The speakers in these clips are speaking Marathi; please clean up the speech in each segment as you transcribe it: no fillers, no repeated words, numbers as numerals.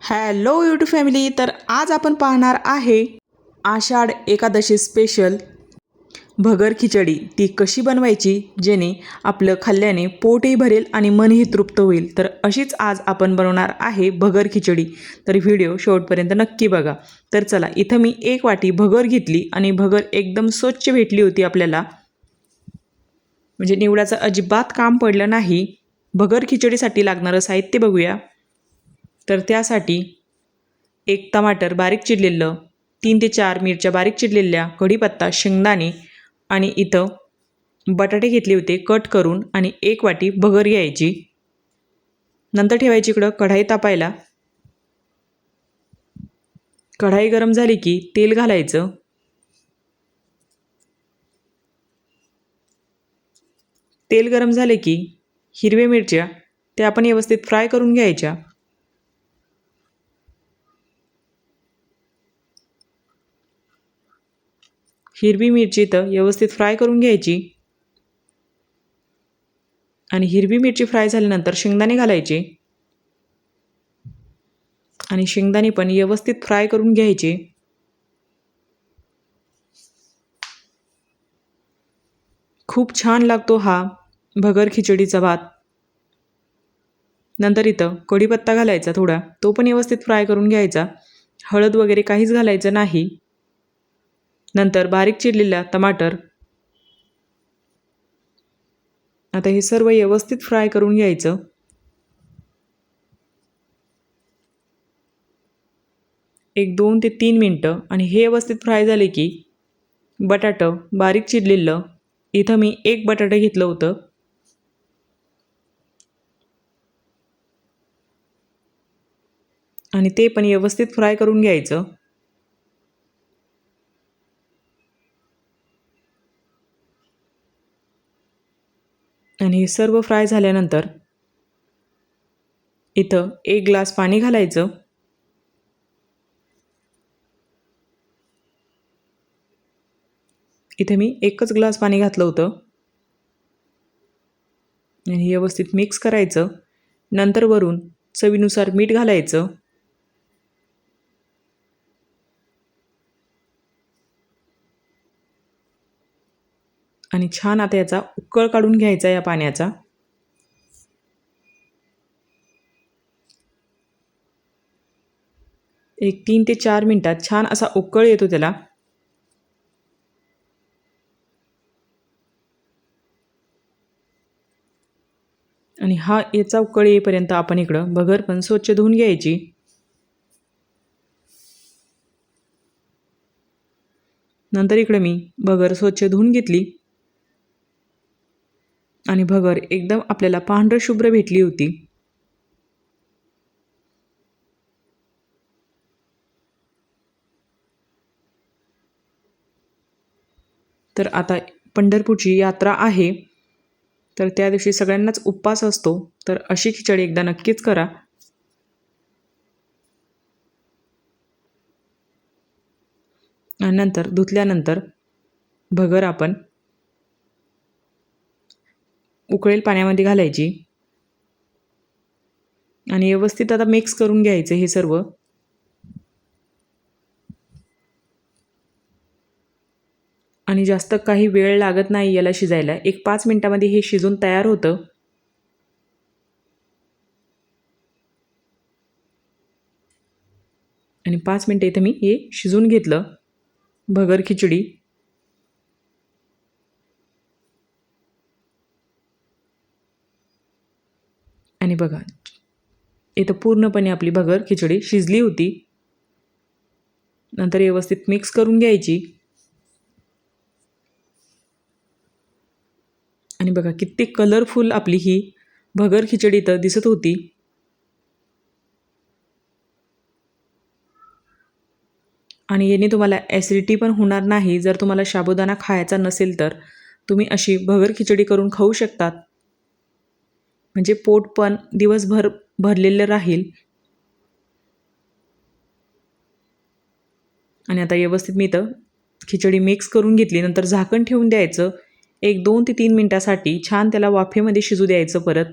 Hello YouTube family. तर आज आपण पाहणार आहे आषाढ एकादशी स्पेशल भगर खिचडी. ती कशी बनवायची जेणे आपलं खाल्ल्याने पोटही भरेल आणि मनही तृप्त होईल. तर अशीच आज आपण बनवणार आहे भगर खिचडी. तर व्हिडिओ शेवटपर्यंत नक्की बघा. तर चला, इथं मी 1 वाटी भगर घेतली आणि भगर एकदम स्वच्छ भेटली होती आपल्याला, म्हणजे निवडाचं अजिबात काम पडलं नाही. भगर खिचडीसाठी लागणारं साहित्य बघूया. तर त्यासाठी 1 टमाटर बारीक चिरलेलं, 3 ते 4 मिरच्या बारीक चिरलेल्या, कढीपत्ता, शेंगदाणे आणि इथं बटाटे घेतले होते कट करून आणि 1 वाटी भगर घ्यायची. नंतर ठेवायची इकडं कढाई तापायला. कढाई गरम झाली की तेल घालायचं. तेल गरम झाले की हिरव्या मिरच्या त्या आपण व्यवस्थित फ्राय करून घ्यायच्या. हिरवी मिरची तर व्यवस्थित फ्राय करून घ्यायची. आणि हिरवी मिरची फ्राय झाल्यानंतर शेंगदाणे घालायचे आणि शेंगदाणे पण व्यवस्थित फ्राय करून घ्यायचे. खूप छान लागतो हा भगर खिचडीचा भात. नंतर इथं कढीपत्ता घालायचा थोडा, तो पण व्यवस्थित फ्राय करून घ्यायचा. हळद वगैरे काहीच घालायचं नाही. नंतर बारीक चिरलेला टमाटर. आता हे सर्व व्यवस्थित फ्राय करून घ्यायचं. एक 2 ते 3 मिनटं. आणि हे व्यवस्थित फ्राय झाले की बटाटं बारीक चिरलेलं, इथं मी 1 बटाटं घेतलं होतं, आणि ते पण व्यवस्थित फ्राय करून घ्यायचं. आणि हे सर्व फ्राय झाल्यानंतर इथं 1 ग्लास पाणी घालायचं. इथे मी 1च ग्लास पाणी घातलं होतं आणि व्यवस्थित मिक्स करायचं. नंतर वरून चवीनुसार मीठ घालायचं. आणि छान आता याचा उकळ काढून घ्यायचा या पाण्याचा. एक 3 ते 4 मिनटात छान असा उकळ येतो त्याला. आणि हा याचा उकळ येईपर्यंत आपण इकडं भगर पण स्वच्छ धुवून घ्यायची. नंतर इकडे मी भगर स्वच्छ धुवून घेतली आणि भगर एकदम आपल्याला पांढरं शुभ्र भेटली होती. तर आता पंढरपूरची यात्रा आहे, तर त्या दिवशी सगळ्यांनाच उपवास असतो. तर अशी खिचडी एकदा नक्कीच करा. आणि नंतर धुतल्यानंतर भगर आपण उकळेल पाण्यामध्ये घालायची आणि व्यवस्थित आता मिक्स करून घ्यायचं हे सर्व. आणि जास्त काही वेळ लागत नाही याला शिजायला. एक 5 मिनिटामध्ये हे शिजून तयार होतं. आणि 5 मिनिटं इथं मी हे शिजून घेतलं भगर खिचडी. आणि बघा, इथं पूर्णपणे आपली भगर खिचडी शिजली होती. नंतर व्यवस्थित मिक्स करून घ्यायची. आणि बघा किती कलरफुल आपली ही भगर खिचडी इथं दिसत होती. आणि याने तुम्हाला ॲसिडिटी पण होणार नाही. जर तुम्हाला साबुदाणा खायचा नसेल तर तुम्ही अशी भगर खिचडी करून खाऊ शकतात. म्हणजे पोट पण दिवसभर भरलेलं राहील. आणि आता व्यवस्थित मी इथं खिचडी मिक्स करून घेतली. नंतर झाकण ठेवून द्यायचं. एक 2 ते 3 मिनटासाठी छान त्याला वाफेमध्ये शिजू द्यायचं परत.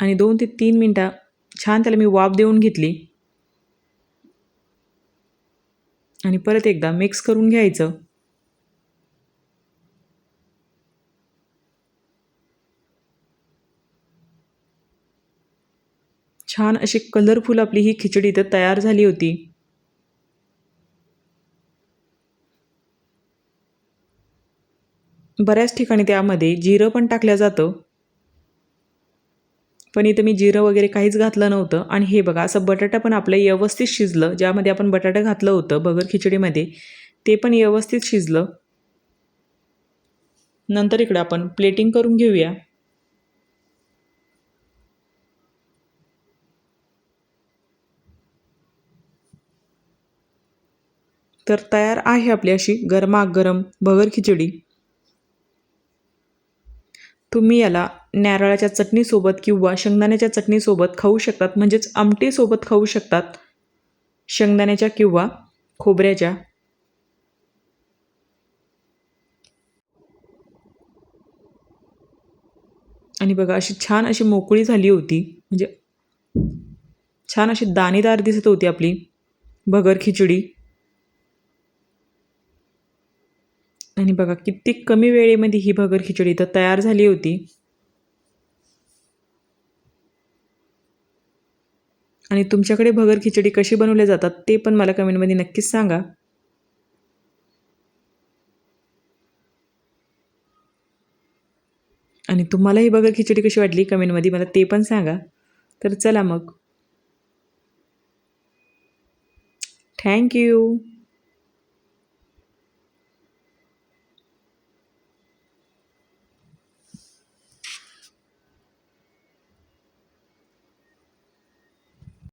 आणि 2 ते 3 मिनटं छान त्याला मी वाफ देऊन घेतली आणि परत एकदा मिक्स करून घ्यायचं. छान अशी कलरफुल आपली ही खिचडी तर तयार झाली होती. बऱ्याच ठिकाणी त्यामध्ये जिरं पण टाकलं जातं, पण इथं मी जिरं वगैरे काहीच घातलं नव्हतं. आणि हे बघा असं बटाटा पण आपलं व्यवस्थित शिजलं. ज्यामध्ये आपण बटाटा घातलं होतं भगर खिचडीमध्ये, ते पण व्यवस्थित शिजलं. नंतर इकडं आपण प्लेटिंग करून घेऊया. तर तयार आहे आपली अशी गरमागरम भगर खिचडी. तुम्ही याला नारळाच्या चटणीसोबत किंवा शेंगदाण्याच्या चटणीसोबत खाऊ शकतात, म्हणजेच आमटीसोबत खाऊ शकतात, शेंगदाण्याच्या किंवा खोबऱ्याच्या. आणि बघा अशी छान अशी मोकळी झाली होती, म्हणजे छान अशी दाणेदार दिसत होती आपली भगर खिचडी. आणि बघा किती कमी वेळेमध्ये ही भगर खिचडी तर तयार झाली होती. आणि तुमच्याकडे भगर खिचडी कशी बनवल्या जातात ते पण मला कमेंटमध्ये नक्कीच सांगा. आणि तुम्हाला ही भगर खिचडी कशी वाटली कमेंटमध्ये मला ते पण सांगा. तर चला मग, थँक्यू.